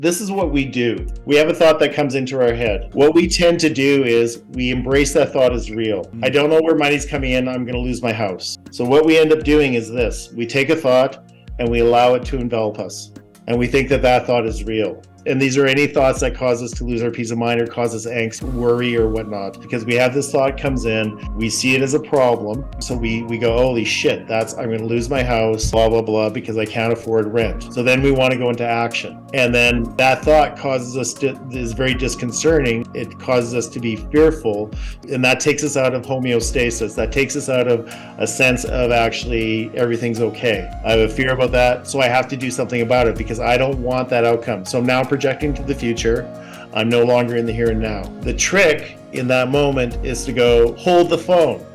This is what we do. We have a thought that comes into our head. What we tend to do is we embrace that thought as real. I don't know where money's coming in. I'm going to lose my house. So what we end up doing is this. We take a thought and we allow it to envelop us. And we think that that thought is real. And these are any thoughts that cause us to lose our peace of mind or cause us angst, worry, or whatnot. Because we have this thought comes in, we see it as a problem. So we go, holy shit, I'm going to lose my house, blah, blah, blah, because I can't afford rent. So then we want to go into action. And then that thought causes us is very disconcerting. It causes us to be fearful. And that takes us out of homeostasis. That takes us out of a sense of actually everything's okay. I have a fear about that. So I have to do something about it because I don't want that outcome. So now projecting to the future, I'm no longer in the here and now. The trick in that moment is to go, hold the phone.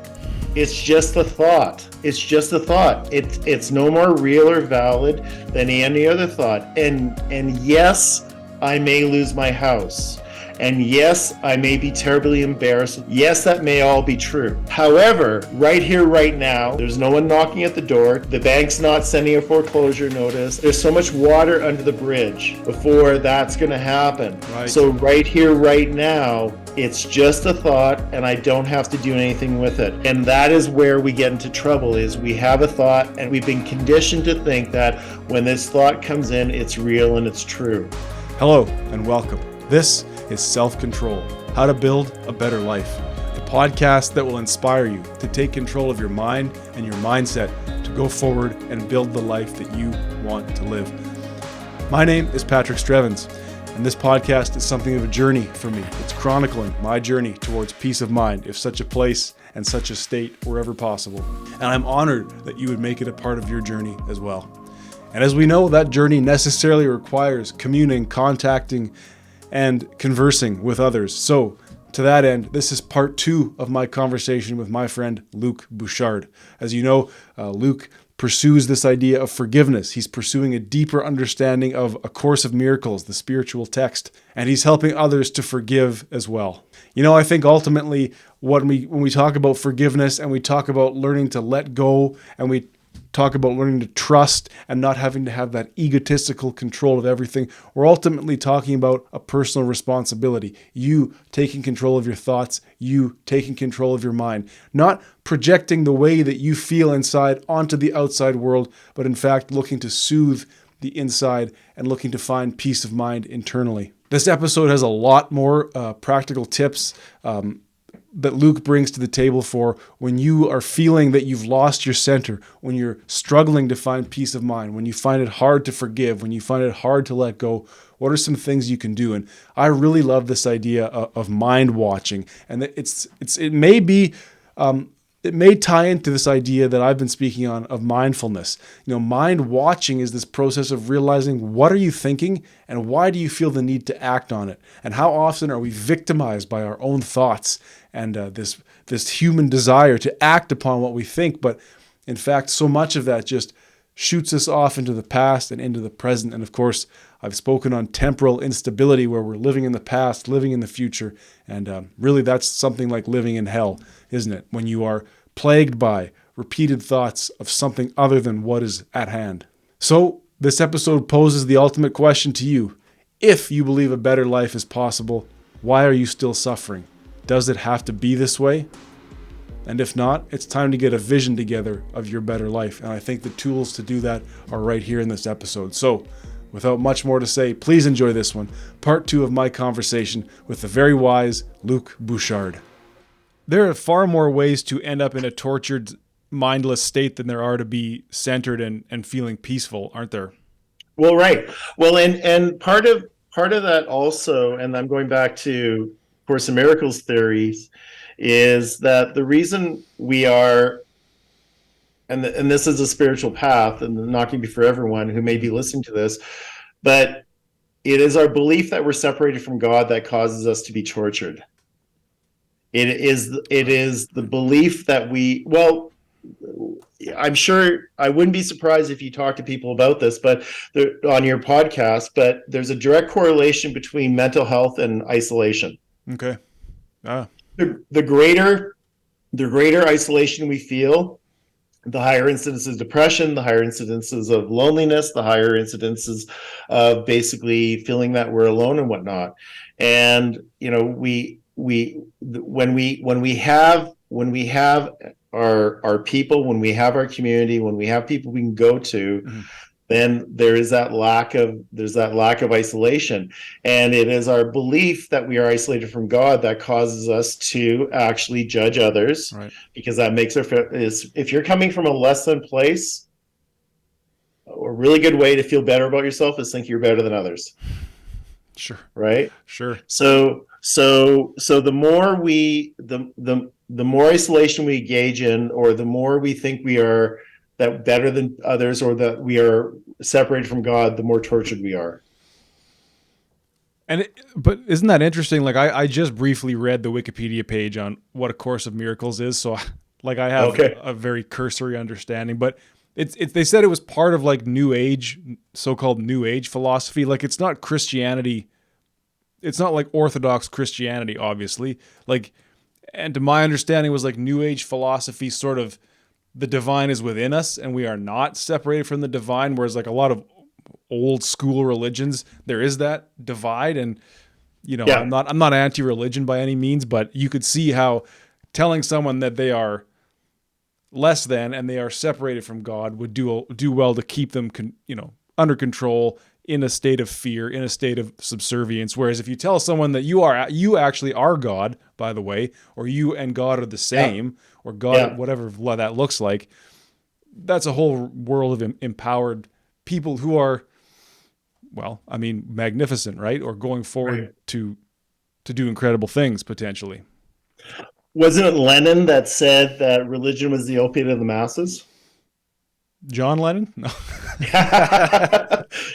It's just a thought. It's just a thought. It's no more real or valid than any other thought. And yes, I may lose my house. And yes, I may be terribly embarrassed. Yes, that may all be true. However, right here, right now, there's no one knocking at the door. The bank's not sending a foreclosure notice. There's so much water under the bridge before that's going to happen. Right. So right here, right now, it's just a thought and I don't have to do anything with it. And that is where we get into trouble is we have a thought and we've been conditioned to think that when this thought comes in, it's real and it's true. Hello and welcome. This is Self-Control, How to Build a Better Life, the podcast that will inspire you to take control of your mind and your mindset to go forward and build the life that you want to live. My name is Patrick Strevens, and this podcast is something of a journey for me. It's chronicling my journey towards peace of mind, if such a place and such a state were ever possible. And I'm honored that you would make it a part of your journey as well. And as we know, that journey necessarily requires communing, contacting, and conversing with others. So to that end, this is part 2 of my conversation with my friend Luc Bouchard. As you know, Luc pursues this idea of forgiveness. He's pursuing a deeper understanding of A Course of Miracles, the spiritual text, and he's helping others to forgive as well. You know, I think ultimately when we talk about forgiveness and we talk about learning to let go and we talk about learning to trust and not having to have that egotistical control of everything, we're ultimately talking about a personal responsibility. You taking control of your thoughts, you taking control of your mind, not projecting the way that you feel inside onto the outside world, but in fact looking to soothe the inside and looking to find peace of mind internally. This episode has a lot more practical tips that Luc brings to the table for when you are feeling that you've lost your center, when you're struggling to find peace of mind, when you find it hard to forgive, when you find it hard to let go. What are some things you can do? And I really love this idea of mind watching, and it may tie into this idea that I've been speaking on of mindfulness. You know, mind watching is this process of realizing what are you thinking and why do you feel the need to act on it? And how often are we victimized by our own thoughts and this human desire to act upon what we think? But in fact, so much of that just shoots us off into the past and into the present. And of course, I've spoken on temporal instability where we're living in the past, living in the future. And really that's something like living in hell, isn't it? When you are plagued by repeated thoughts of something other than what is at hand. So this episode poses the ultimate question to you. If you believe a better life is possible, why are you still suffering? Does it have to be this way? And if not, it's time to get a vision together of your better life. And I think the tools to do that are right here in this episode. So without much more to say, please enjoy this one, part 2 of my conversation with the very wise Luc Bouchard. There are far more ways to end up in a tortured, mindless state than there are to be centered and feeling peaceful, aren't there? Well, right. Well, and part of that also, and I'm going back to Course in Miracles theories, is that the reason we are, and this is a spiritual path, and not going to be for everyone who may be listening to this, but it is our belief that we're separated from God that causes us to be tortured. It is the belief that I'm sure I wouldn't be surprised if you talk to people about this, but on your podcast, but there's a direct correlation between mental health and isolation. Okay. The greater isolation we feel, the higher incidences of depression, the higher incidences of loneliness, the higher incidences of basically feeling that we're alone and whatnot. And when we have our people, when we have our community, when we have people we can go to, Mhm. then there's that lack of isolation, and it is our belief that we are isolated from God that causes us to actually judge others, Right. because that makes if you're coming from a less than place, a really good way to feel better about yourself is think you're better than others, Sure. right? Sure. So the more isolation we engage in, or the more we think we are that better than others, or that we are separated from God, the more tortured we are. But isn't that interesting? Like I just briefly read the Wikipedia page on what A Course of Miracles is, so like I have Okay. a very cursory understanding. But it's they said it was part of like New Age, so-called New Age philosophy. Like it's not Christianity. It's not like Orthodox Christianity, obviously. Like, and to my understanding, was like New Age philosophy, sort of the divine is within us, and we are not separated from the divine. Whereas like a lot of old school religions, there is that divide. And Yeah. I'm not anti-religion by any means, but you could see how telling someone that they are less than and they are separated from God would do well to keep them under control, in a state of fear, in a state of subservience. Whereas if you tell someone that you actually are God, by the way, or you and God are the same, or God, whatever that looks like, that's a whole world of empowered people who are, well, I mean, magnificent, right? Or going forward to do incredible things potentially. Wasn't it Lenin that said that religion was the opiate of the masses? John Lennon? No.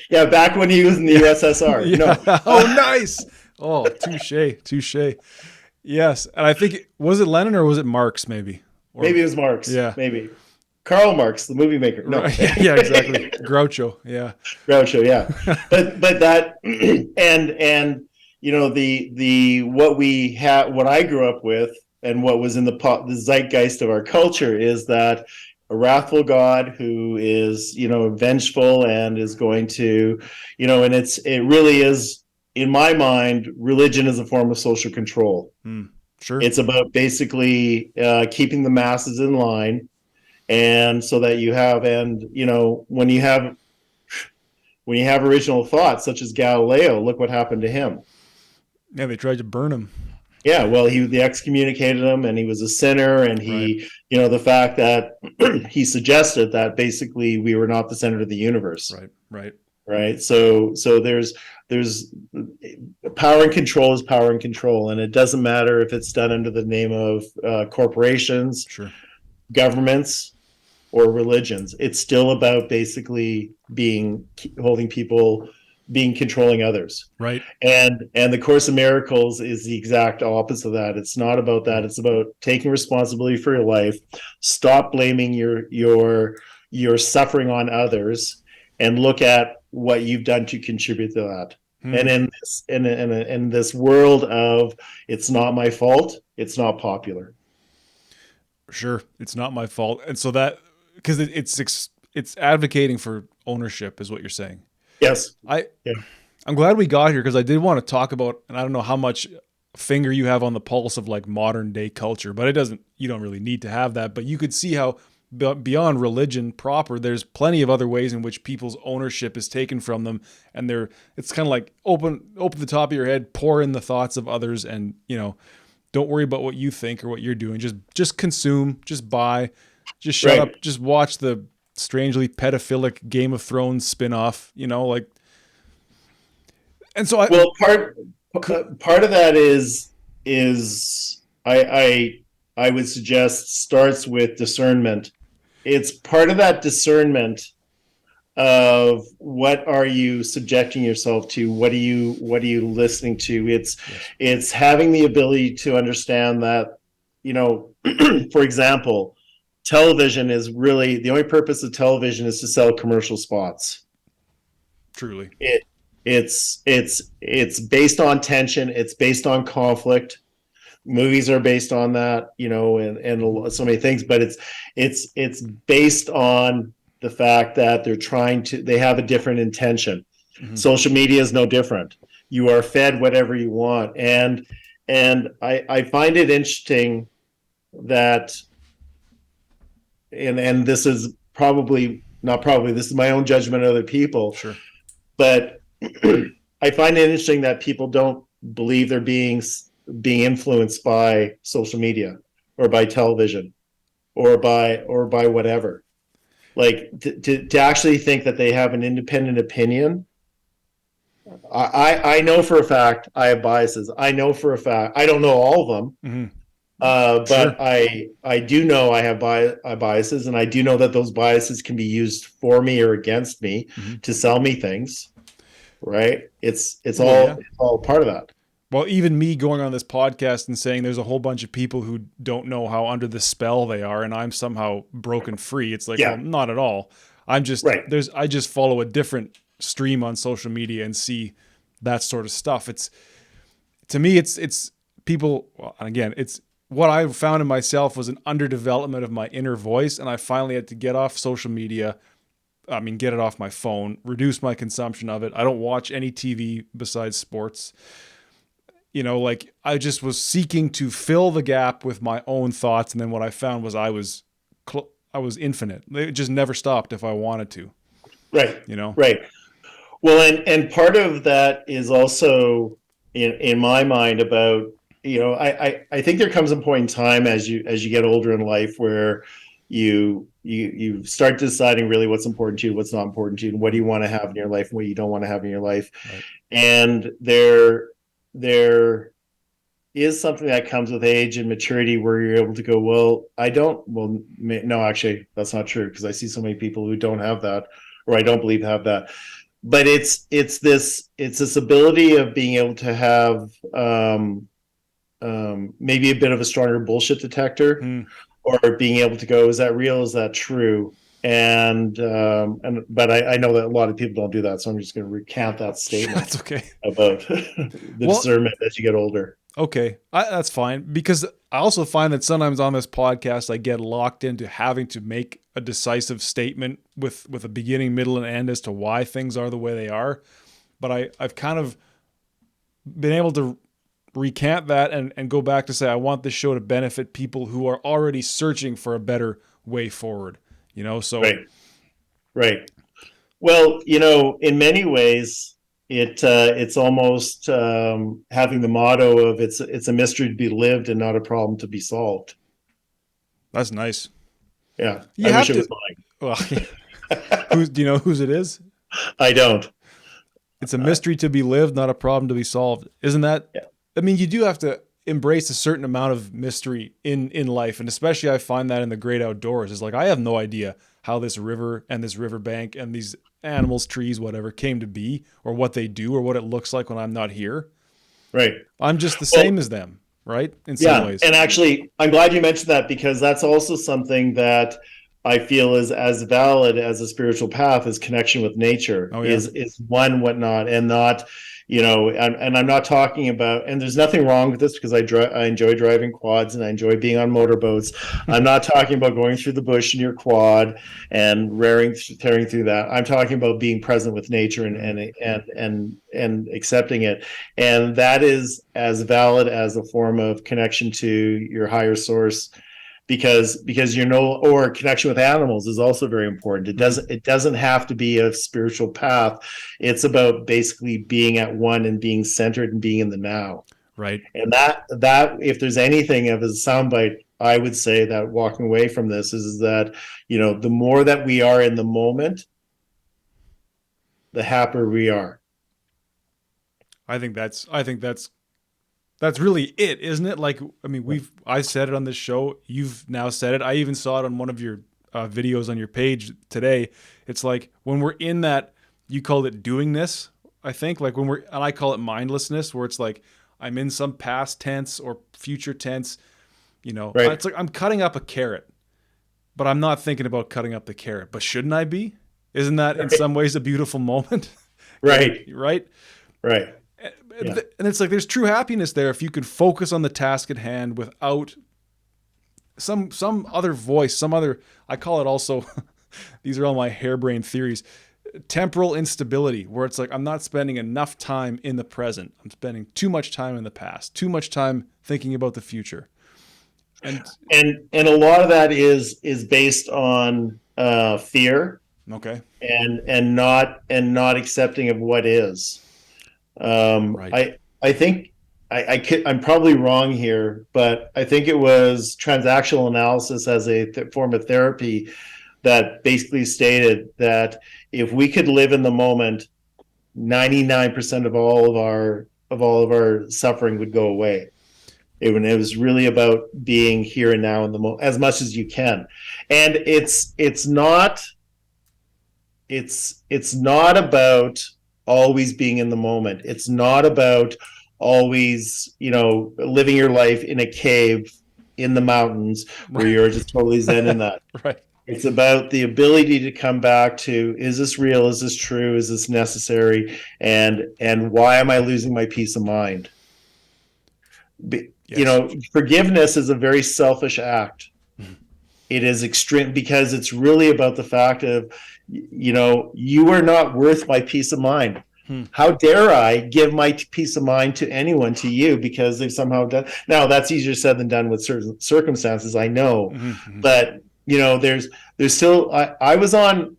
Yeah, back when he was in the USSR. Yeah. No. Oh, nice. Oh, touche. Yes. And I think, was it Lenin or was it Marx maybe? Maybe it was Marx. Yeah. Maybe. Karl Marx, the movie maker. No. Right. Yeah, exactly. Groucho. Yeah. Groucho, yeah. But that and the what I grew up with, and what was in the zeitgeist of our culture, is that a wrathful God who is vengeful and is going to and it really is, in my mind, religion is a form of social control. Sure. It's about basically keeping the masses in line, and so that you have, and when you have original thoughts such as Galileo, look what happened to him. Yeah, they tried to burn him. Yeah, well, they excommunicated him, and he was a sinner, and he, the fact that he suggested that basically we were not the center of the universe. Right. So there's power and control is power and control, and it doesn't matter if it's done under the name of corporations, governments, or religions. It's still about basically controlling others. Right. And the Course of Miracles is the exact opposite of that. It's not about that. It's about taking responsibility for your life. Stop blaming your suffering on others, and look at what you've done to contribute to that. And in this world of it's not my fault, it's not popular. Sure, it's not my fault. And so that, because it's advocating for ownership is what you're saying. Yes. I'm glad we got here, because I did want to talk about, and I don't know how much finger you have on the pulse of like modern day culture, but you don't really need to have that, but you could see how beyond religion proper, there's plenty of other ways in which people's ownership is taken from them. And it's kind of like open the top of your head, pour in the thoughts of others, and don't worry about what you think or what you're doing. Just consume, just buy, just shut up, just watch the strangely pedophilic Game of Thrones spinoff, and so part of that is I would suggest starts with discernment. It's part of that discernment of what are you subjecting yourself to, what are you listening to. It's having the ability to understand that, for example, television is really the only purpose of television is to sell commercial spots. Truly. It's based on tension, it's based on conflict. Movies are based on that, and so many things, but it's based on the fact that they have a different intention. Mm-hmm. Social media is no different. You are fed whatever you want. And I find it interesting that, and this is this is my own judgment of other people. Sure. But I find it interesting that people don't believe they're being influenced by social media or by television or by whatever. Like to actually think that they have an independent opinion. I know for a fact I have biases. I know for a fact I don't know all of them. Mm-hmm. But Sure. I do know I have biases, and I do know that those biases can be used for me or against me to sell me things. Right? It's all part of that. Well, even me going on this podcast and saying there's a whole bunch of people who don't know how under the spell they are, and I'm somehow broken free. It's like, well, not at all. I'm just I just follow a different stream on social media and see that sort of stuff. To me, it's people. Well, again, it's what I found in myself was an underdevelopment of my inner voice, and I finally had to get off social media. I mean, get it off my phone, reduce my consumption of it. I don't watch any TV besides sports. Like I just was seeking to fill the gap with my own thoughts. And then what I found was I was infinite. It just never stopped if I wanted to. Right. Right. Well, and part of that is also in my mind about, I think there comes a point in time as you get older in life where you start deciding really what's important to you, what's not important to you, and what do you want to have in your life and what you don't want to have in your life. Right. And there is something that comes with age and maturity where you're able to go, no, actually, that's not true, because I see so many people who don't have that, or I don't believe have that. But it's this ability of being able to have maybe a bit of a stronger bullshit detector, or being able to go, is that real? Is that true? But I know that a lot of people don't do that, so I'm just going to recant that statement. That's okay. About the discernment as you get older. Okay, that's fine, because I also find that sometimes on this podcast I get locked into having to make a decisive statement with a beginning, middle, and end as to why things are the way they are. But I've kind of been able to recant that and go back to say I want this show to benefit people who are already searching for a better way forward. So right. Well, in many ways, it's almost having the motto of it's a mystery to be lived and not a problem to be solved. That's nice. Yeah, I wish it was mine. Well, do you know whose it is? I don't. It's a mystery to be lived, not a problem to be solved. Isn't that? Yeah. I mean, you do have to embrace a certain amount of mystery in life. And especially I find that in the great outdoors. It's like, I have no idea how this river and this riverbank and these animals, trees, whatever came to be, or what they do, or what it looks like when I'm not here. Right. I'm just the same as them, right? In some ways. And actually, I'm glad you mentioned that, because that's also something that I feel is as valid as a spiritual path as connection with nature. Is one, whatnot, and not, and I'm not talking about, and there's nothing wrong with this, because I enjoy driving quads and I enjoy being on motorboats. I'm not talking about going through the bush in your quad and tearing through that. I'm talking about being present with nature and accepting it. And that is as valid as a form of connection to your higher source, because or connection with animals is also very important. It doesn't have to be a spiritual path. It's about basically being at one and being centered and being in the now. Right. And that if there's anything of a soundbite, I would say that walking away from this is that, the more that we are in the moment, the happier we are. I think that's really it, isn't it? Like, I mean, I said it on this show. You've now said it. I even saw it on one of your videos on your page today. It's like when we're in that, you called it doingness, I think, like and I call it mindlessness, where it's like I'm in some past tense or future tense, Right. It's like I'm cutting up a carrot, but I'm not thinking about cutting up the carrot. But shouldn't I be? Isn't that in some ways a beautiful moment? Right. Right. Right. Yeah. And it's like there's true happiness there if you can focus on the task at hand without some other voice, some other, I call it also, these are all my harebrained theories, temporal instability, where it's like I'm not spending enough time in the present. I'm spending too much time in the past, too much time thinking about the future. And a lot of that is based on fear, okay. and not accepting of what is. Right. I think I'm probably wrong here, but I think it was transactional analysis as a form of therapy that basically stated that if we could live in the moment, 99% of all of our suffering would go away. It was really about being here and now in the as much as you can, and it's not about always being in the moment. It's not about always, living your life in a cave in the mountains where you're just totally zen in that. Right. It's about the ability to come back to, is this real? Is this true? Is this necessary? And why am I losing my peace of mind? Yes. Forgiveness is a very selfish act. Mm-hmm. It is extreme because it's really about the fact of, you are not worth my peace of mind. How dare I give my peace of mind to anyone, to you, because they've somehow done. Now that's easier said than done with certain circumstances, I know, but there's still. I was on.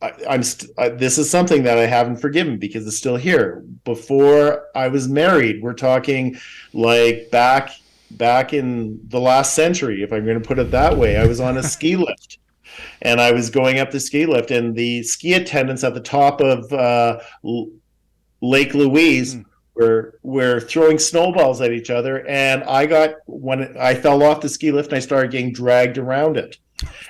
This is something that I haven't forgiven because it's still here. Before I was married, we're talking like back in the last century, if I'm going to put it that way. I was on a ski lift. And I was going up the ski lift, and the ski attendants at the top of Lake Louise were throwing snowballs at each other. And when I fell off the ski lift, and I started getting dragged around it.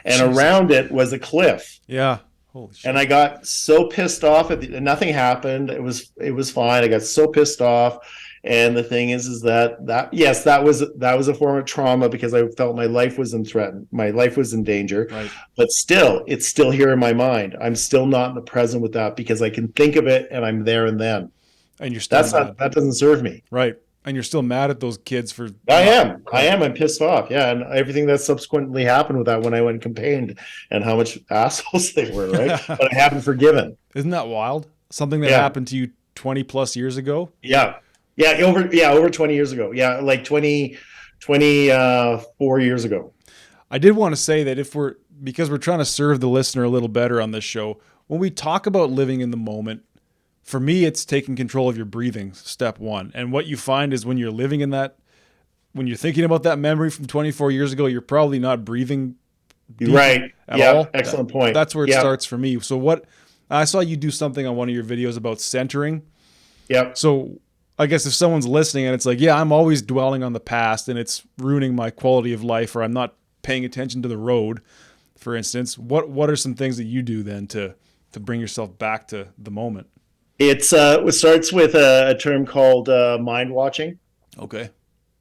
And around it was a cliff. Yeah. Holy shit. And I got so pissed off nothing happened. It was fine. I got so pissed off. And the thing is that yes, that was a form of trauma because I felt my life was threatened. My life was in danger. Right. But still, it's still here in my mind. I'm still not in the present with that because I can think of it and I'm there and then. And you're still that doesn't serve me. Right. And you're still mad at those kids for. I am. I'm pissed off. Yeah, and everything that subsequently happened with that when I went and campaigned, and how much assholes they were. Right. But I haven't forgiven. Isn't that wild? Something that happened to you 20 plus years ago. Yeah. Over 20 years ago. Yeah, like 24 years ago. I did want to say that because we're trying to serve the listener a little better on this show, when we talk about living in the moment, for me, it's taking control of your breathing, step one. And what you find is when you're living in that, when you're thinking about that memory from 24 years ago, you're probably not breathing deep right. at all. Excellent point. That's where it starts for me. So I saw you do something on one of your videos about centering. Yep. So I guess if someone's listening and it's like, yeah, I'm always dwelling on the past and it's ruining my quality of life, or I'm not paying attention to the road, for instance, what are some things that you do then to bring yourself back to the moment? It starts with a term called mind watching. Okay.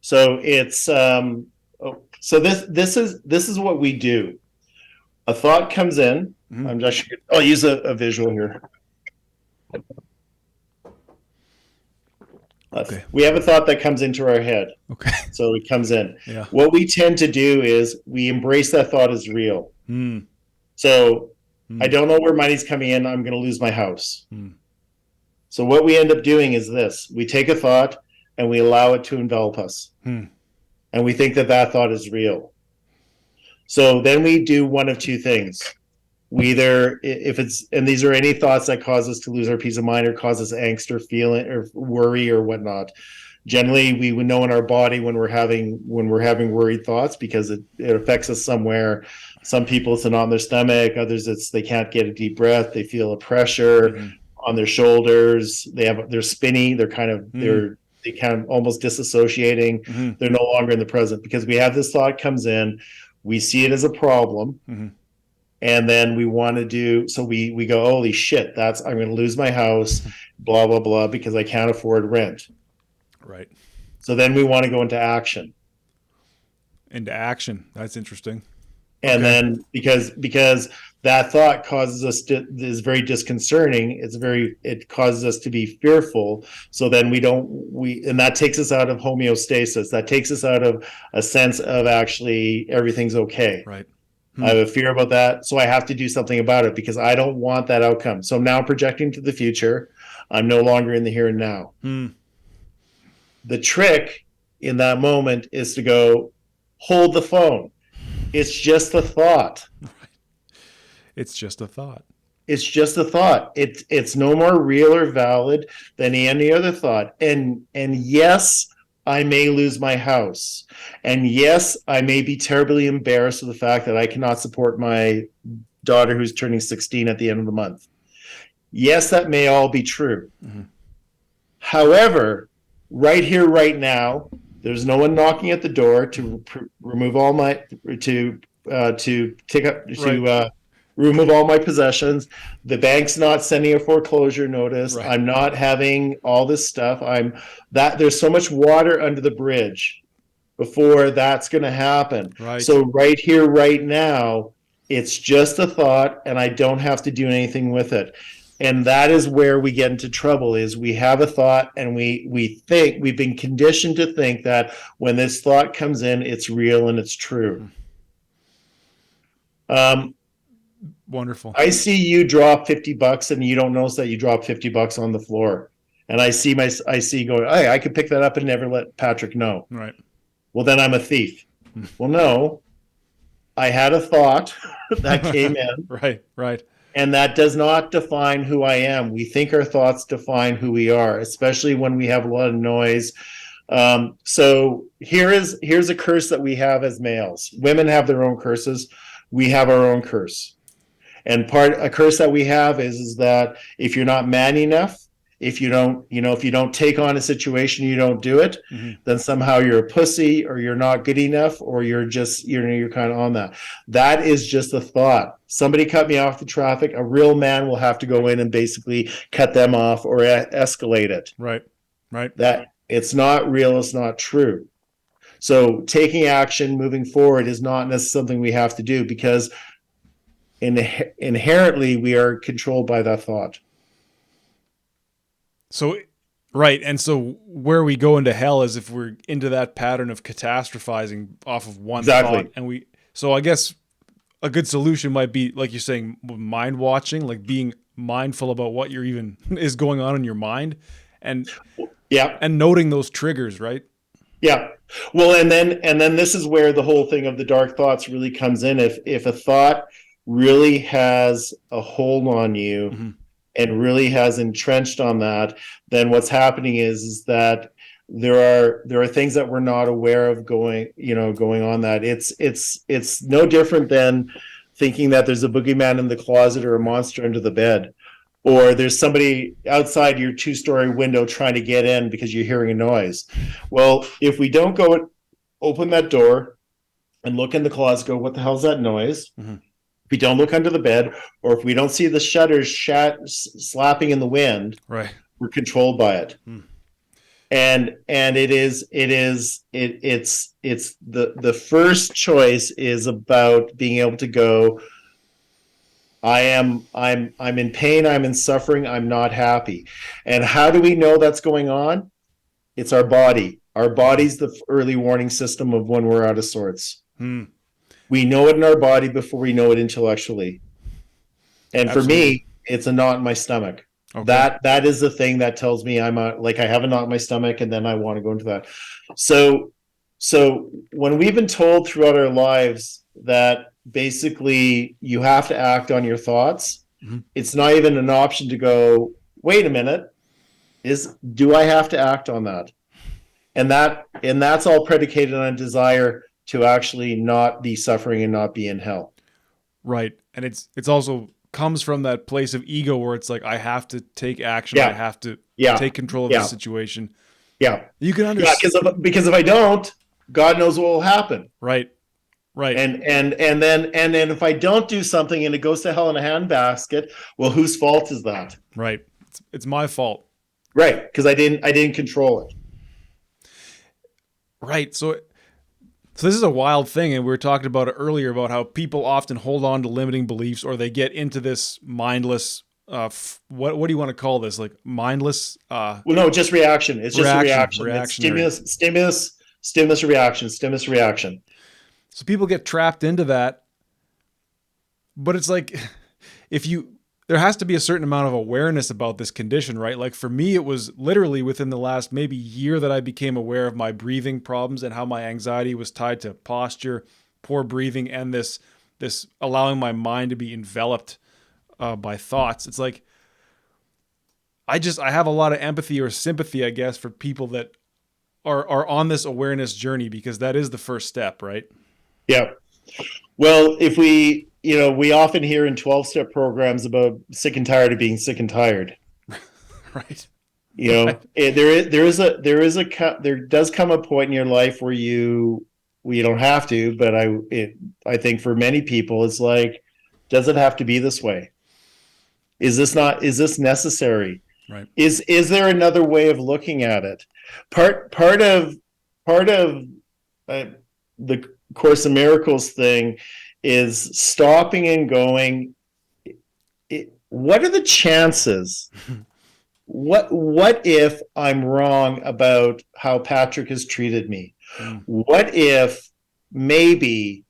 So it's this is what we do. A thought comes in. Mm-hmm. I'll use a visual here. Okay. We have a thought that comes into our head. Okay. So it comes in. Yeah. What we tend to do is we embrace that thought as real. So I don't know where money's coming in. I'm going to lose my house. So what we end up doing is this. We take a thought and we allow it to envelop us. And we think that thought is real. So then we do one of two things. We either, and these are any thoughts that cause us to lose our peace of mind or cause us angst or feeling or worry or whatnot. Generally, we would know in our body when we're having worried thoughts because it affects us somewhere. Some people it's not in their stomach. Others they can't get a deep breath. They feel a pressure on their shoulders. They're spinny. They're kind of they kind of almost disassociating. They're no longer in the present because we have this thought comes in. We see it as a problem. And then we want to do, so we go, holy shit, I'm going to lose my house, blah, blah, blah, because I can't afford rent. Right. So then we want to go into action. Into action. That's interesting. And Okay. then because that thought causes us to is very disconcerting. It causes us to be fearful. So then and that takes us out of homeostasis. That takes us out of a sense of actually everything's okay. Right. I have a fear about that, so I have to do something about it because I don't want that outcome. So now I'm projecting to the future. I'm no longer in the here and now. The trick in that moment is to go, hold the phone. It's just a thought. It's just a thought. It's just a thought. It's no more real or valid than any other thought. And yes, I may lose my house. And yes, I may be terribly embarrassed with the fact that I cannot support my daughter who's turning 16 at the end of the month. Yes, that may all be true. However, right here, right now, there's no one knocking at the door to remove all my remove all my possessions. The bank's not sending a foreclosure notice. Right. I'm not having all this stuff. There's so much water under the bridge before that's going to happen. Right. So right here, right now, it's just a thought, and I don't have to do anything with it. And that is where we get into trouble, is we have a thought and we think, we've been conditioned to think that when this thought comes in, it's real and it's true. Wonderful. I see you drop $50 and you don't notice that you dropped $50 on the floor. And I see going, hey, I could pick that up and never let Patrick know. Right. Well, then I'm a thief. Well, no, I had a thought that came in. Right. And that does not define who I am. We think our thoughts define who we are, especially when we have a lot of noise. So here's a curse that we have as males. Women have their own curses. We have our own curse. And a curse that we have is that if you're not man enough, if you don't take on a situation, you don't do it, then somehow you're a pussy, or you're not good enough, or you're kind of on that. That is just a thought. Somebody cut me off the traffic. A real man will have to go in and basically cut them off or escalate it. Right. That it's not real. It's not true. So taking action, moving forward, is not necessarily something we have to do, because inherently we are controlled by that thought. So, right. And so where we go into hell is if we're into that pattern of catastrophizing off of one thought. And so I guess a good solution might be, like you're saying, mind watching, like being mindful about what is going on in your mind, and noting those triggers, right? Yeah. Well, and then this is where the whole thing of the dark thoughts really comes in. If a thought really has a hold on you, and really has entrenched on that, then what's happening is that there are things that we're not aware of going on. That it's no different than thinking that there's a boogeyman in the closet or a monster under the bed, or there's somebody outside your 2-story window trying to get in because you're hearing a noise. Well, if we don't go open that door and look in the closet, go, what the hell's that noise? If we don't look under the bed, or if we don't see the shutters slapping in the wind, right, we're controlled by it. And it's the first choice is about being able to go, I'm in pain, I'm in suffering, I'm not happy. And how do we know that's going on? It's our body. Our body's the early warning system of when we're out of sorts. We know it in our body before we know it intellectually. And Absolutely. For me, it's a knot in my stomach. Okay. That is the thing that tells me I have a knot in my stomach, and then I want to go into that. So when we've been told throughout our lives that basically you have to act on your thoughts, it's not even an option to go, wait a minute, do I have to act on that? And that's all predicated on a desire to actually not be suffering and not be in hell. Right. And it's also comes from that place of ego where it's like, I have to take action. I have to take control of the situation. Yeah. You can understand. Yeah, because if I don't, God knows what will happen. Right. And then if I don't do something and it goes to hell in a handbasket, well, whose fault is that? Right. It's my fault. Right. Because I didn't control it. Right. So So this is a wild thing, and we were talking about it earlier about how people often hold on to limiting beliefs, or they get into this mindless. What do you want to call this? Like mindless. Well, no, just reaction. It's just a reaction. It's stimulus, reaction. So people get trapped into that, but it's like there has to be a certain amount of awareness about this condition, right? Like for me, it was literally within the last maybe year that I became aware of my breathing problems and how my anxiety was tied to posture, poor breathing, and this allowing my mind to be enveloped by thoughts. It's like, I have a lot of empathy or sympathy, I guess, for people that are on this awareness journey, because that is the first step, right? Yeah. Well, if we often hear in 12-step programs about sick and tired of being sick and tired. Right. Right. There does come a point in your life where you don't have to, but I think for many people it's like, does it have to be this way? Is this necessary? Right. Is there another way of looking at it? Part of the Course in Miracles thing is stopping and going, what are the chances? What if I'm wrong about how Patrick has treated me? What if maybe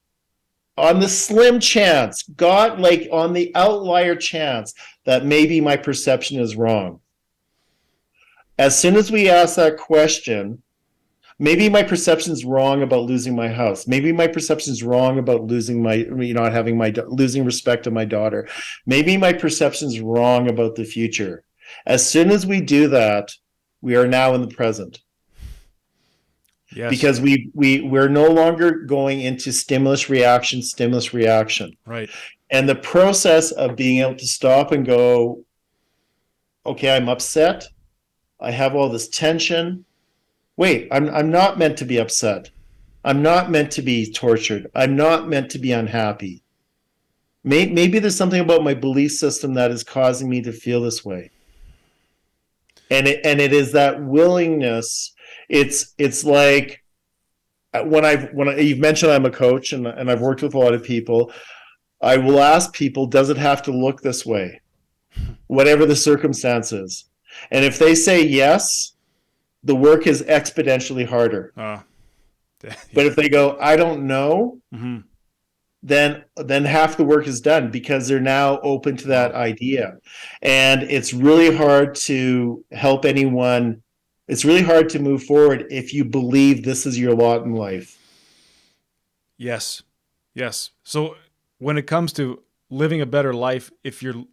on the slim chance, on the outlier chance that maybe my perception is wrong? As soon as we ask that question, maybe my perception is wrong about losing my house. Maybe my perception is wrong about losing losing respect of my daughter. Maybe my perception is wrong about the future. As soon as we do that, we are now in the present. Yes. Because we're no longer going into stimulus reaction. Right. And the process of being able to stop and go, okay, I'm upset. I have all this tension. Wait, I'm not meant to be upset. I'm not meant to be tortured. I'm not meant to be unhappy. Maybe there's something about my belief system that is causing me to feel this way. And it is that willingness. It's like when you've mentioned I'm a coach and I've worked with a lot of people, I will ask people, does it have to look this way? Whatever the circumstances. And if they say yes, the work is exponentially harder. Yeah. But if they go, I don't know, then half the work is done, because they're now open to that idea. And it's really hard to help anyone. It's really hard to move forward if you believe this is your lot in life. Yes. So when it comes to living a better life, if you're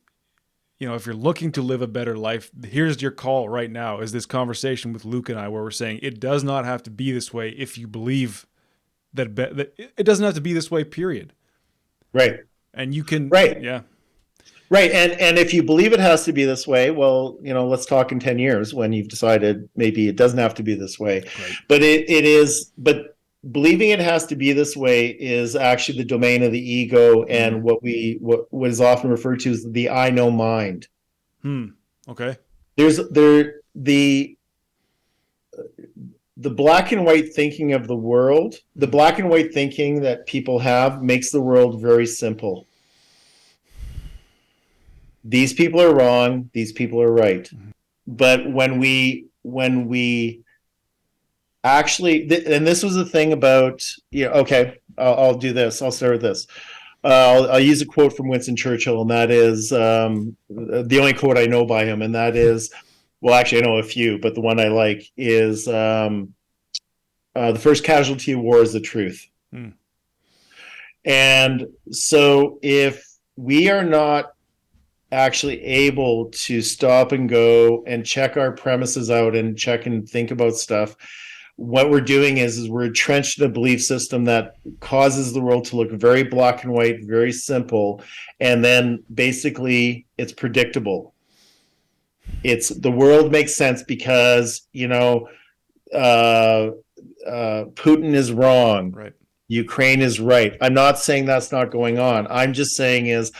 looking to live a better life, here's your call right now, is this conversation with Luke and I, where we're saying it does not have to be this way if you believe that it doesn't have to be this way, period. Right. And you can, right. Yeah. Right. And if you believe it has to be this way, well, let's talk in 10 years when you've decided maybe it doesn't have to be this way. Right. But believing it has to be this way is actually the domain of the ego, and what is often referred to as the I know mind. Okay. The black and white thinking of the world, the black and white thinking that people have makes the world very simple. These people are wrong, these people are right. But when we actually, and this was the thing about, okay, I'll do this. I'll start with this. I'll use a quote from Winston Churchill, and that is the only quote I know by him, and that is, well, actually I know a few, but the one I like is the first casualty of war is the truth. And so if we are not actually able to stop and go and check our premises out and check and think about stuff, what we're doing is we're entrenched in a belief system that causes the world to look very black and white, very simple, and then basically it's predictable. The world makes sense because Putin is wrong, right? Ukraine is right. I'm not saying that's not going on. I'm just saying is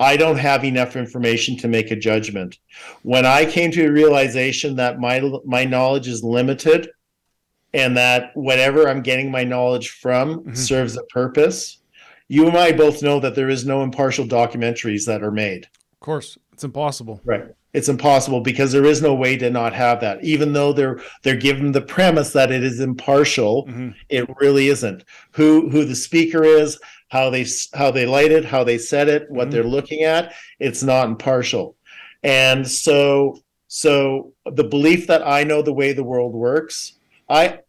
I don't have enough information to make a judgment. When I came to a realization that my knowledge is limited, and that whatever I'm getting my knowledge from Mm-hmm. serves a purpose. You and I both know that there is no impartial documentaries that are made. Of course, it's impossible. Right. It's impossible because there is no way to not have that. Even though they're given the premise that it is impartial, Mm-hmm. it really isn't. Who the speaker is, how they light it, how they set it, what Mm-hmm. they're looking at, it's not impartial. And so the belief that I know the way the world works, I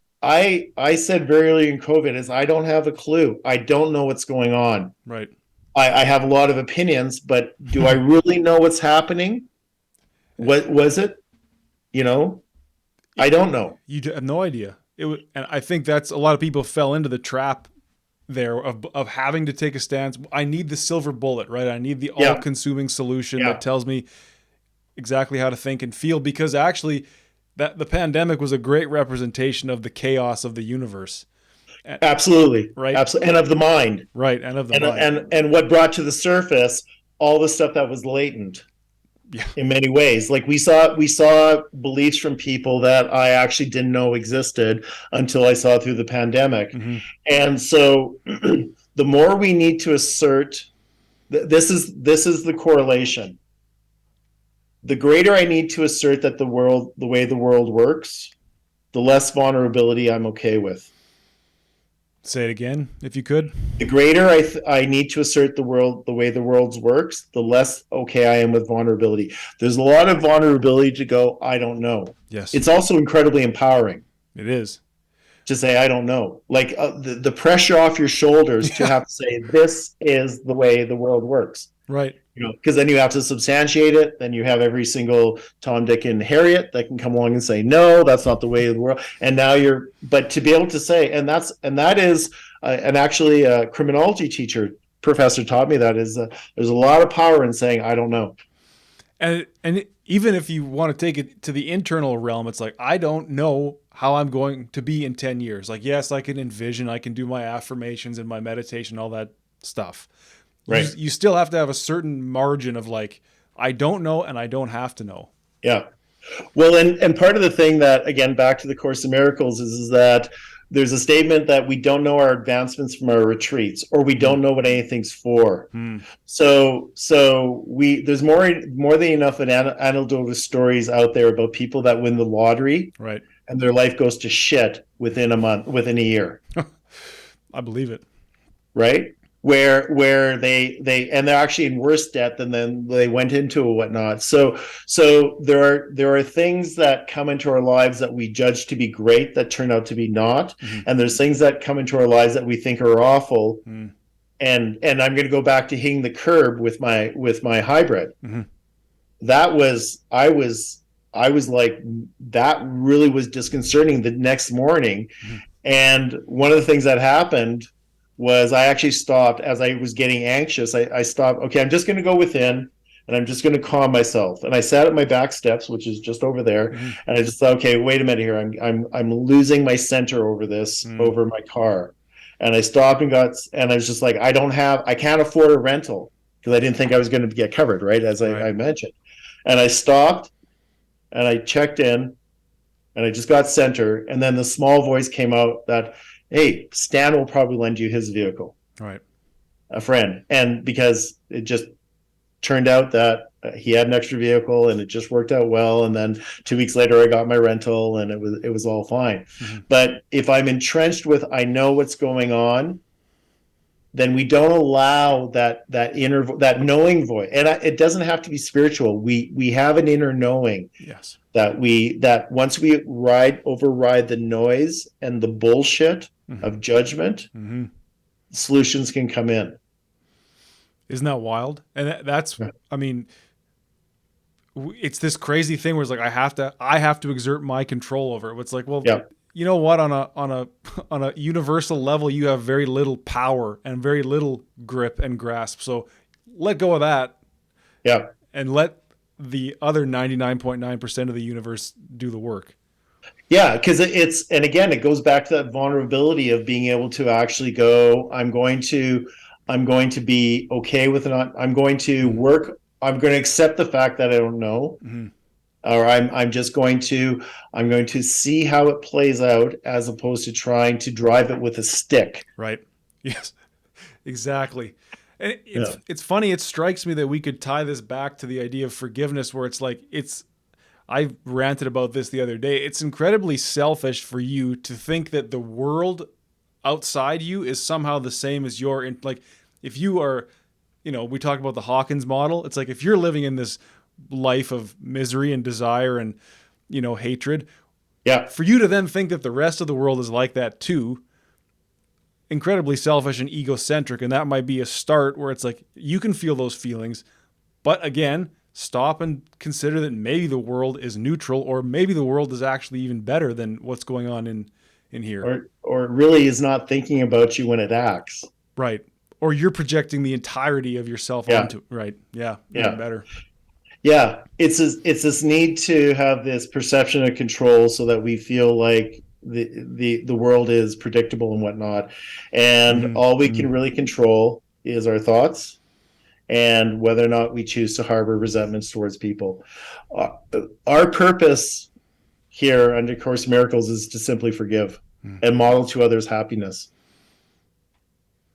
said very early in COVID is I don't have a clue. I don't know what's going on. Right. I have a lot of opinions, but do I really know what's happening? What was it? I don't know. You have no idea. And I think that's a lot of people fell into the trap there of having to take a stance. I need the silver bullet, right? I need the all-consuming solution that tells me exactly how to think and feel, because actually that the pandemic was a great representation of the chaos of the universe. Absolutely. Right. Absolutely. And of the mind. Right. And of the mind. And what brought to the surface all the stuff that was latent. Yeah. In many ways, like we saw beliefs from people that I actually didn't know existed until I saw through the pandemic. Mm-hmm. And so the more we need to assert, this is the correlation. The greater I need to assert that the way the world works, the less vulnerability I'm okay with. Say it again, if you could. The greater I need to assert the way the world works, the less okay I am with vulnerability. There's a lot of vulnerability to go, I don't know. Yes. It's also incredibly empowering. It is. To say, I don't know. Like the pressure off your shoulders to have to say, this is the way the world works. Right. Because then you have to substantiate it. Then you have every single Tom, Dick, and Harriet that can come along and say, no, that's not the way of the world. And now but to be able to say, and that is, and actually a criminology professor taught me that is, there's a lot of power in saying, I don't know. And even if you want to take it to the internal realm, it's like, I don't know how I'm going to be in 10 years. Like, yes, I can envision, I can do my affirmations and my meditation, all that stuff. Right. You still have to have a certain margin of like, I don't know and I don't have to know. Yeah. Well, and part of the thing that, again, back to the Course in Miracles is that there's a statement that we don't know our advancements from our retreats, or we don't know what anything's for. So there's more than enough anecdotal stories out there about people that win the lottery, right, and their life goes to shit within a year. I believe it. Right? Where they're actually in worse debt than they went into or whatnot. So there are things that come into our lives that we judge to be great that turn out to be not, and there's things that come into our lives that we think are awful. And I'm going to go back to hitting the curb with my hybrid. I was like, that really was disconcerting the next morning. And one of the things that happened was I actually stopped as I was getting anxious. I stopped. Okay, I'm just going to go within, and I'm just going to calm myself. And I sat at my back steps, which is just over there, and I just thought, okay, wait a minute here. I'm losing my center over this, over my car. And I stopped and I was just like, I can't afford a rental, because I didn't think I was going to get covered, right, as I mentioned. And I stopped, and I checked in, and I just got center, and then the small voice came out that, hey, Stan will probably lend you his vehicle. Right. A friend. And because it just turned out that he had an extra vehicle and it just worked out well. And then 2 weeks later, I got my rental and it was all fine. But if I'm entrenched with, I know what's going on, then we don't allow that knowing voice. And it doesn't have to be spiritual. We have an inner knowing. Yes. That once we override the noise and the bullshit of judgment, solutions can come in. Isn't that wild? And that's, I mean, it's this crazy thing where it's like, I have to exert my control over it. It's like, well, you know what? On a universal level, you have very little power and very little grip and grasp. So let go of that. Yeah. And let the other 99.9% of the universe do the work. Yeah, because and again, it goes back to that vulnerability of being able to actually go, I'm going to be okay with it. I'm going to work. I'm going to accept the fact that I don't know. or I'm going to see how it plays out as opposed to trying to drive it with a stick. Right. Yes, exactly. And Yeah. it's funny. It strikes me that we could tie this back to the idea of forgiveness, where it's like I ranted about this the other day. It's incredibly selfish for you to think that the world outside you is somehow the same as like if you are, we talk about the Hawkins model. It's like if you're living in this life of misery and desire and, hatred, Yeah. for you to then think that the rest of the world is like that too, incredibly selfish and egocentric. And that might be a start where it's like you can feel those feelings, but again, stop and consider that maybe the world is neutral, or maybe the world is actually even better than what's going on in here. Or it really is not thinking about you when it acts. Right. Or you're projecting the entirety of yourself Yeah. onto, right. Yeah. Yeah. Even better. Yeah. It's this need to have this perception of control so that we feel like the world is predictable and whatnot. And all we can really control is our thoughts and whether or not we choose to harbor resentments towards people. Our purpose here under Course in Miracles is to simply forgive and model to others happiness.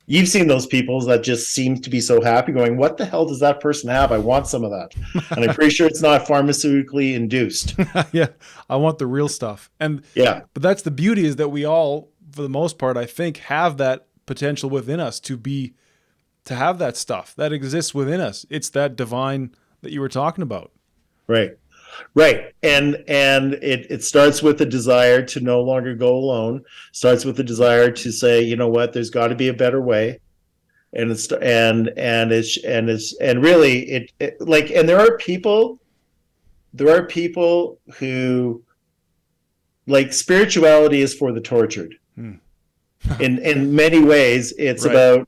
You've seen those people that just seem to be so happy going, what the hell does that person have? I want some of that. And I'm pretty sure it's not pharmaceutically induced. Yeah. I want the real stuff. And yeah, but that's the beauty, is that we all, for the most part, I think, have that potential within us to have that stuff that exists within us. It's that divine that you were talking about. Right. And it starts with the desire to no longer go alone. Starts with the desire to say, you know what, there's got to be a better way. And really like, and there are people who, like, spirituality is for the tortured. In many ways, it's right.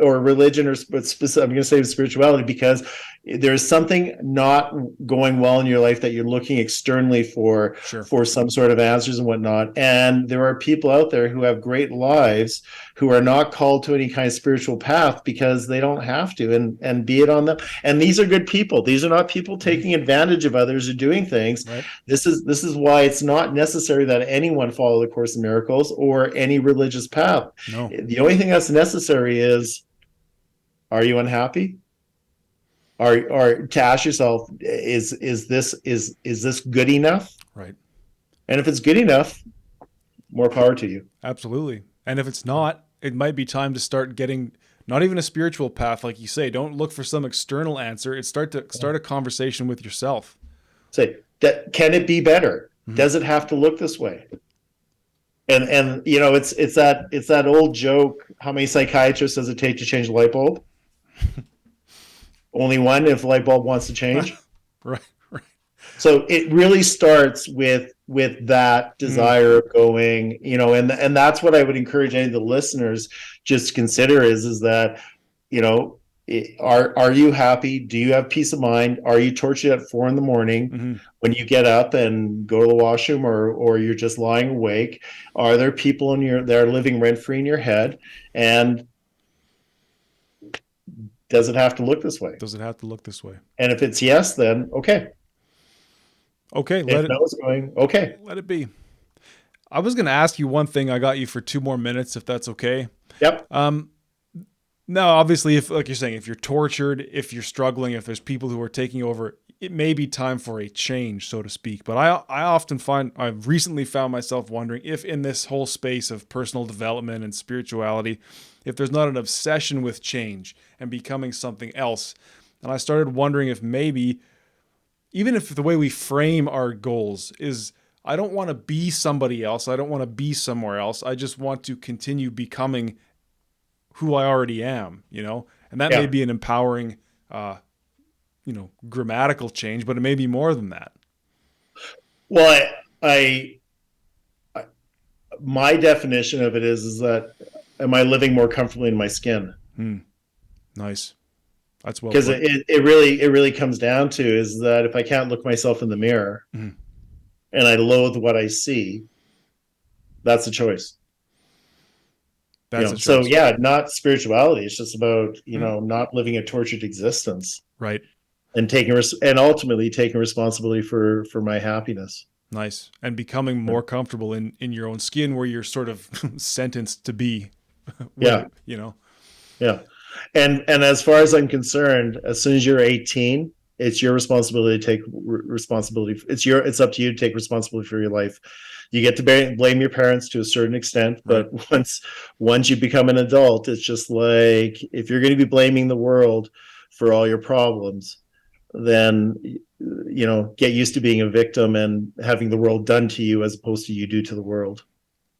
Or religion, or specific, I'm going to say spirituality, because there's something not going well in your life that you're looking externally for some sort of answers and whatnot. And there are people out there who have great lives who are not called to any kind of spiritual path because they don't have to, and be it on them. And these are good people. These are not people taking advantage of others or doing things. Right. This is why it's not necessary that anyone follow the Course in Miracles or any religious path. No. The only thing that's necessary is, are you unhappy? Or to ask yourself, is this good enough? Right. And if it's good enough, more power to you. Absolutely. And if it's not, it might be time to start getting, not even a spiritual path, like you say. Don't look for some external answer. It's start a conversation with yourself. Say, can it be better? Mm-hmm. Does it have to look this way? And it's that old joke. How many psychiatrists does it take to change a light bulb? Only one, if the light bulb wants to change. Right. So it really starts with that desire of going, and that's what I would encourage any of the listeners just to consider is that, are you happy? Do you have peace of mind? Are you tortured at 4 a.m. when you get up and go to the washroom, or you're just lying awake? Are there people that are living rent free in your head? And does it have to look this way? Does it have to look this way? And if it's yes, then okay. Okay, let it be. I was going to ask you one thing. I got you for 2 more minutes, if that's okay. Yep. Now, obviously, if, like you're saying, if you're tortured, if you're struggling, if there's people who are taking over, it may be time for a change, so to speak. But I've recently found myself wondering if in this whole space of personal development and spirituality, if there's not an obsession with change and becoming something else. And I started wondering if maybe, even if the way we frame our goals is, I don't want to be somebody else, I don't want to be somewhere else, I just want to continue becoming who I already am, and that may be an empowering, grammatical change, but it may be more than that. Well, my definition of it is that, am I living more comfortably in my skin? Nice. That's well, because it really comes down to is that if I can't look myself in the mirror and I loathe what I see, that's a choice. So not spirituality. It's just about, not living a tortured existence. Right. and ultimately taking responsibility for my happiness. Nice. And becoming more comfortable in your own skin, where you're sort of sentenced to be with Yeah. it, you know? Yeah. And as far as I'm concerned, as soon as you're 18, it's your responsibility to take responsibility. It's up to you to take responsibility for your life. You get to blame your parents to a certain extent, but Right. once you become an adult, it's just like, if you're going to be blaming the world for all your problems, then get used to being a victim and having the world done to you as opposed to you do to the world.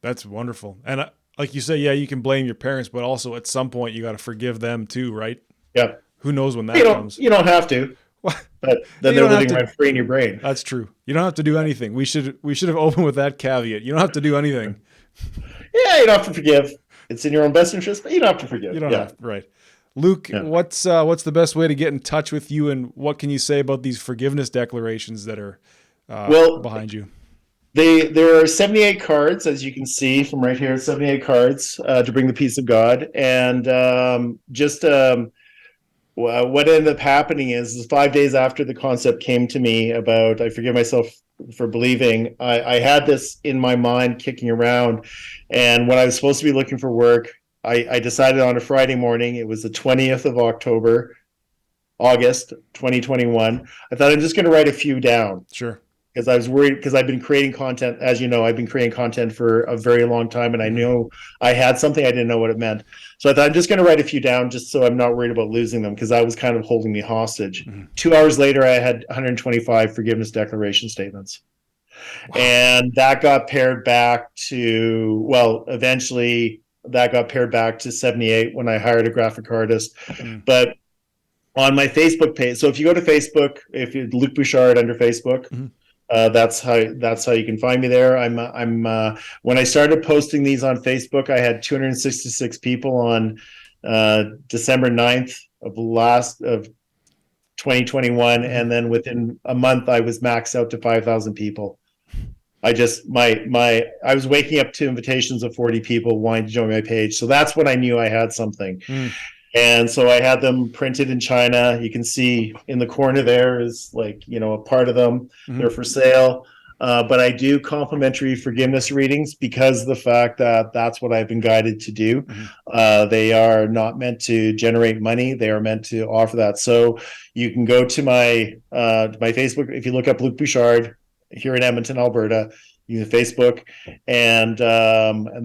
That's wonderful. And like you say, yeah, you can blame your parents, but also at some point you got to forgive them too, right? Yeah. Who knows when You that don't comes? you don't have to, What? but then You they're don't have living to. rent free in your brain. That's true. You don't have to do anything. We should have opened with that caveat. You don't have to do anything. Yeah, you don't have to forgive. It's in your own best interest, but you don't have to forgive. You don't Yeah. have right. Luke, Yeah. what's the best way to get in touch with you, and what can you say about these forgiveness declarations that are Well, behind you? there are 78 cards, as you can see from right here. 78 cards to bring the peace of God, and what ended up happening is 5 days after the concept came to me about I forgive myself for believing, I had this in my mind kicking around, and when I was supposed to be looking for work, I decided on a Friday morning. It was the 20th of August 2021. I thought I'm just going to write a few down Sure. because I was worried, because I've been creating content. As you know, I've been creating content for a very long time, and I knew I had something. I didn't know what it meant. So I thought I'm just going to write a few down just so I'm not worried about losing them, because that was kind of holding me hostage. 2 hours later, I had 125 forgiveness declaration statements. Wow. And that got pared back to, well, eventually that got pared back to 78 when I hired a graphic artist. But on my Facebook page, so if you go to Facebook, if you Luke Bouchard under Facebook, that's how you can find me there. I'm when I started posting these on Facebook, I had 266 people on December 9th of 2021, and then within a month I was maxed out to 5,000 people. I just I was waking up to invitations of 40 people wanting to join my page. So that's when I knew I had something. And so I had them printed in China. You can see in the corner there is, like, a part of them. They're for sale. But I do complimentary forgiveness readings because of the fact that that's what I've been guided to do. They are not meant to generate money. They are meant to offer that. So you can go to my Facebook. If you look up Luke Bouchard here in Edmonton, Alberta, you can Facebook, and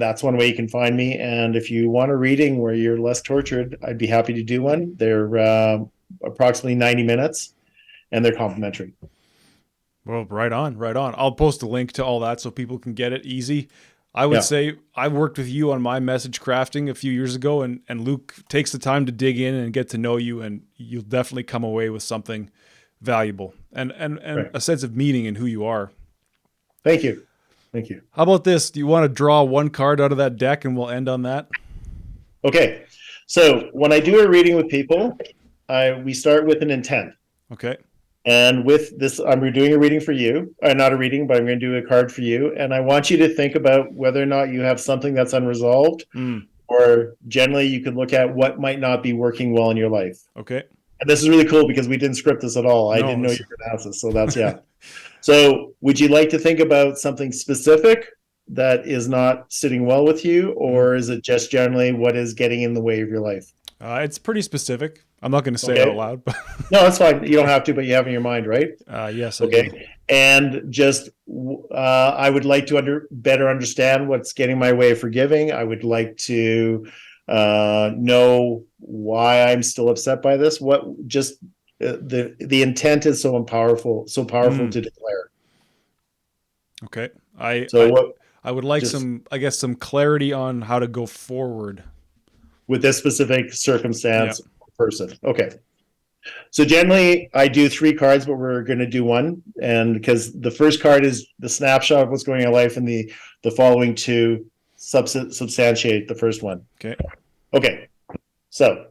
that's one way you can find me. And if you want a reading where you're less tortured, I'd be happy to do one. They're approximately 90 minutes, and they're complimentary. Well, right on. I'll post a link to all that so people can get it easy. I would say I worked with you on my message crafting a few years ago, and Luke takes the time to dig in and get to know you, and you'll definitely come away with something valuable and Right. a sense of meaning in who you are. Thank you. How about this? Do you want to draw one card out of that deck, and we'll end on that? Okay. So when I do a reading with people, we start with an intent. Okay. And with this, I'm doing a reading for you. Not a reading, but I'm going to do a card for you. And I want you to think about whether or not you have something that's unresolved, or generally you can look at what might not be working well in your life. Okay. And this is really cool because we didn't script this at all. I didn't know you were going to ask this. So that's, yeah. So would you like to think about something specific that is not sitting well with you, or is it just generally what is getting in the way of your life? It's pretty specific. I'm not going to say it out loud. But no, that's fine. You don't have to, but you have in your mind, right? Yes. Okay. I do. And just I would like to better understand what's getting my way of forgiving. I would like to know why I'm still upset by this. What just the intent is so powerful to declare. Okay. I would like some clarity on how to go forward with this specific circumstance person. Okay. So generally I do 3 cards, but we're going to do one. And because the first card is the snapshot of what's going on in life, and the following 2 substantiate the first one. Okay. So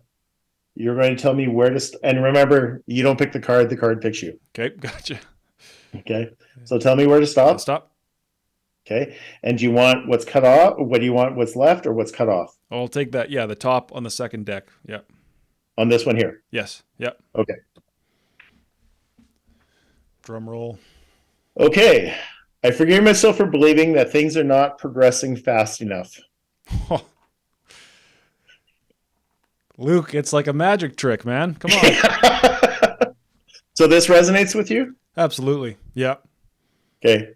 you're going to tell me where to, and remember, you don't pick the card picks you. Okay. Gotcha. Okay. So tell me where to stop. Stop. Okay. And do you want what's cut off? What do you want? What's left or what's cut off? I'll take that. Yeah. The top on the second deck. Yeah. On this one here. Yes. Yeah. Okay. Drum roll. Okay. I forgive myself for believing that things are not progressing fast enough. Luke, it's like a magic trick, man. Come on. So this resonates with you? Absolutely. Yeah. Okay.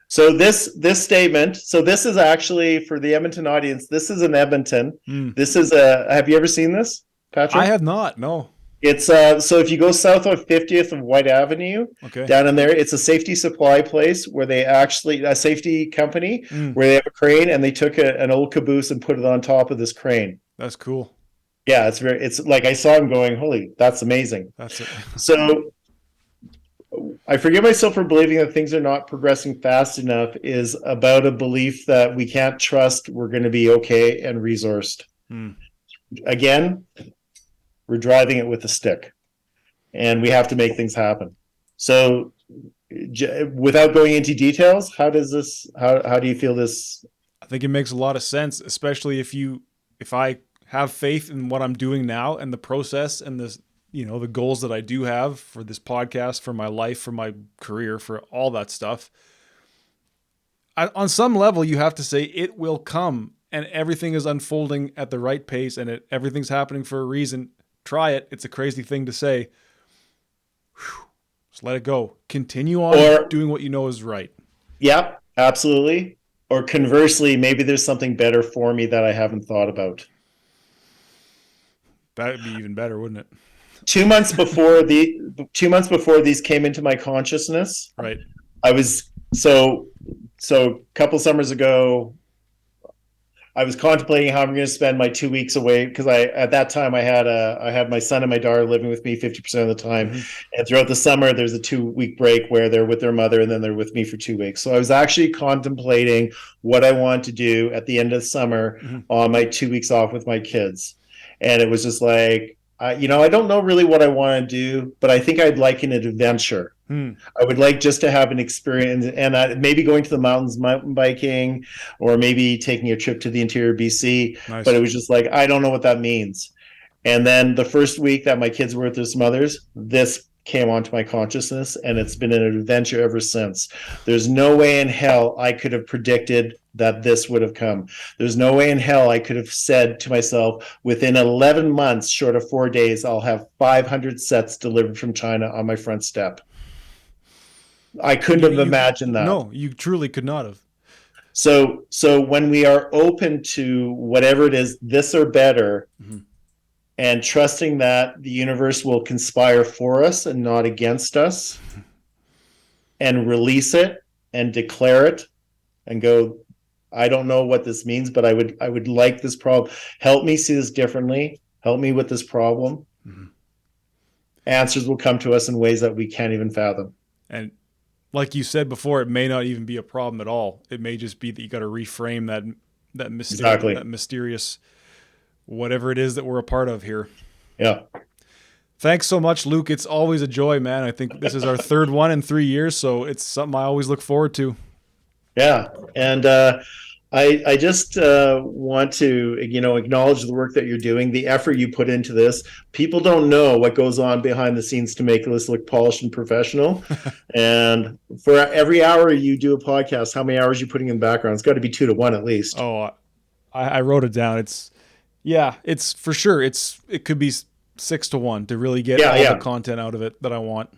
So this statement, so this is actually for the Edmonton audience. This is in Edmonton. This is have you ever seen this, Patrick? I have not. No. It's so if you go south of 50th of White Avenue, down in there, it's a safety supply place where they actually, a safety company where they have a crane, and they took an old caboose and put it on top of this crane. That's cool. Yeah, it's like I saw him going, holy, that's amazing. That's it. So I forgive myself for believing that things are not progressing fast enough is about a belief that we can't trust we're going to be okay and resourced. Again, we're driving it with a stick, and we have to make things happen. So without going into details, how do you feel this? I think it makes a lot of sense, especially if I have faith in what I'm doing now and the process and this, the goals that I do have for this podcast, for my life, for my career, for all that stuff. On some level, you have to say it will come, and everything is unfolding at the right pace, and everything's happening for a reason. Try it. It's a crazy thing to say. Just let it go. Continue on doing what you know is right. Yep, absolutely. Or conversely, maybe there's something better for me that I haven't thought about. That'd be even better, wouldn't it? 2 months before these came into my consciousness, right? I was so a couple summers ago, I was contemplating how I'm going to spend my 2 weeks away, because at that time I had my son and my daughter living with me 50% of the time, and throughout the summer there's a 2-week break where they're with their mother and then they're with me for 2 weeks. So I was actually contemplating what I want to do at the end of the summer on my 2 weeks off with my kids, and it was just like, I don't know really what I want to do, but I think I'd like an adventure. I would like just to have an experience, and maybe going to the mountains, mountain biking, or maybe taking a trip to the interior BC. Nice. But it was just like, I don't know what that means. And then the first week that my kids were with their mothers, this came onto my consciousness, and it's been an adventure ever since. There's no way in hell I could have predicted that this would have come. There's no way in hell I could have said to myself, within 11 months, short of 4 days, I'll have 500 sets delivered from China on my front step. I couldn't have imagined that. No, you truly could not have. So when we are open to whatever it is, this or better, and trusting that the universe will conspire for us and not against us, and release it and declare it and go, I don't know what this means, but I would like this problem. Help me see this differently. Help me with this problem. Answers will come to us in ways that we can't even fathom. And like you said before, it may not even be a problem at all. It may just be that you got to reframe that mysterious whatever it is that we're a part of here. Yeah. Thanks so much, Luke. It's always a joy, man. I think this is our third one in 3 years, so it's something I always look forward to. Yeah. And I just want to, acknowledge the work that you're doing, the effort you put into this. People don't know what goes on behind the scenes to make this look polished and professional. And for every hour you do a podcast, how many hours are you putting in the background? It's got to be 2 to 1 at least. Oh, I wrote it down. It's for sure. It could be 6 to 1 to really get all the content out of it that I want.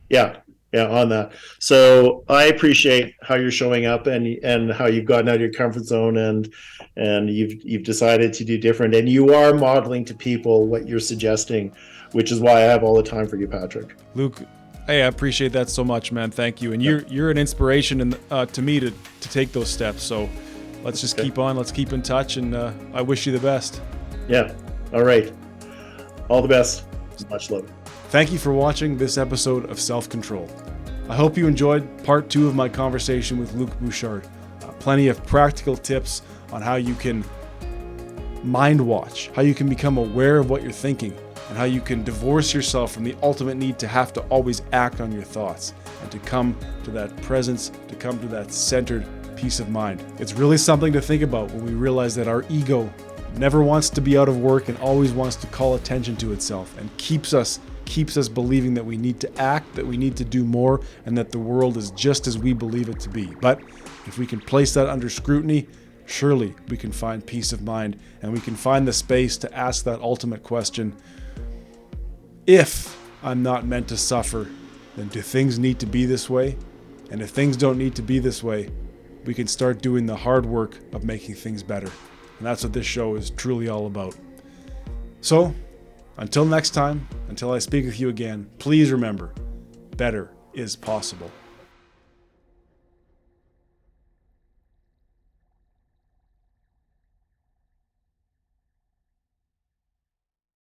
Yeah. Yeah, on that. So I appreciate how you're showing up and how you've gotten out of your comfort zone and you've decided to do different, and you are modeling to people what you're suggesting, which is why I have all the time for you, Patrick. Luke, hey, I appreciate that so much, man. Thank you. And you're an inspiration to me to take those steps. So let's just keep on. Let's keep in touch, and I wish you the best. Yeah. All right. All the best. Much love. Thank you for watching this episode of Self-Control. I hope you enjoyed part 2 of my conversation with Luke Bouchard. Plenty of practical tips on how you can mind watch, how you can become aware of what you're thinking, and how you can divorce yourself from the ultimate need to have to always act on your thoughts and to come to that presence, to come to that centered peace of mind. It's really something to think about when we realize that our ego never wants to be out of work and always wants to call attention to itself and keeps us keeps us believing that we need to act, that we need to do more, and that the world is just as we believe it to be. But if we can place that under scrutiny, surely we can find peace of mind, and we can find the space to ask that ultimate question: if I'm not meant to suffer, then do things need to be this way? And if things don't need to be this way, we can start doing the hard work of making things better. And that's what this show is truly all about. So, until next time, until I speak with you again, please remember, better is possible.